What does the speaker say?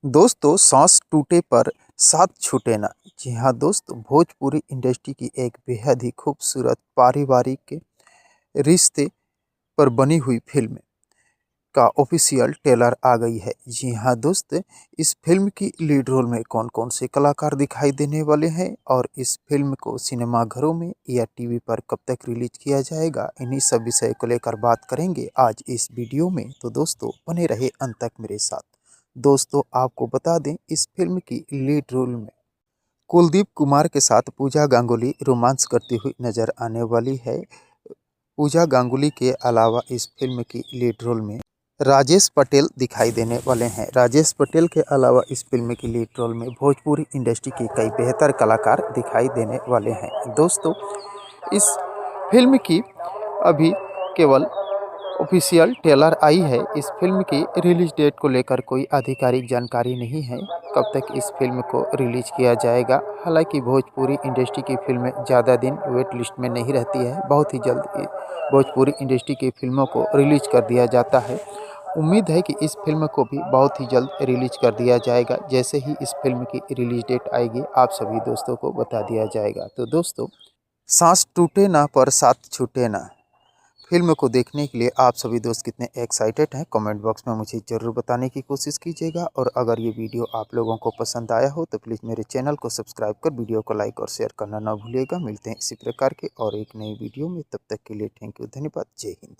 दोस्तों, सांस टूटे पर साथ छूटे ना। जी हाँ दोस्तों, भोजपुरी इंडस्ट्री की एक बेहद ही खूबसूरत पारिवारिक रिश्ते पर बनी हुई फिल्म का ऑफिशियल ट्रेलर आ गई है। जी हाँ दोस्त, इस फिल्म की लीड रोल में कौन कौन से कलाकार दिखाई देने वाले हैं और इस फिल्म को सिनेमाघरों में या टीवी पर कब तक रिलीज किया जाएगा, इन्हीं सब विषय को लेकर बात करेंगे आज इस वीडियो में। तो दोस्तों बने रहे अंत तक मेरे साथ। दोस्तों आपको बता दें, इस फिल्म की लीड रोल में कुलदीप कुमार के साथ पूजा गांगुली रोमांस करती हुई नजर आने वाली है। पूजा गांगुली के अलावा इस फिल्म की लीड रोल में राजेश पटेल दिखाई देने वाले हैं। राजेश पटेल के अलावा इस फिल्म की लीड रोल में भोजपुरी इंडस्ट्री के कई बेहतर कलाकार दिखाई देने वाले हैं। दोस्तों, इस फिल्म की अभी केवल ऑफिशियल ट्रेलर आई है। इस फिल्म की रिलीज डेट को लेकर कोई आधिकारिक जानकारी नहीं है, कब तक इस फिल्म को रिलीज किया जाएगा। हालांकि भोजपुरी इंडस्ट्री की फिल्में ज़्यादा दिन वेट लिस्ट में नहीं रहती है, बहुत ही जल्द भोजपुरी इंडस्ट्री की फिल्मों को रिलीज कर दिया जाता है। उम्मीद है कि इस फिल्म को भी बहुत ही जल्द रिलीज कर दिया जाएगा। जैसे ही इस फिल्म की रिलीज डेट आएगी, आप सभी दोस्तों को बता दिया जाएगा। तो दोस्तों, सांस टूटे ना पर साथ छूटे ना फिल्म को देखने के लिए आप सभी दोस्त कितने एक्साइटेड हैं, कमेंट बॉक्स में मुझे ज़रूर बताने की कोशिश कीजिएगा। और अगर ये वीडियो आप लोगों को पसंद आया हो तो प्लीज़ मेरे चैनल को सब्सक्राइब कर वीडियो को लाइक और शेयर करना ना भूलिएगा। मिलते हैं इसी प्रकार के और एक नई वीडियो में, तब तक के लिए थैंक यू, धन्यवाद, जय हिंद।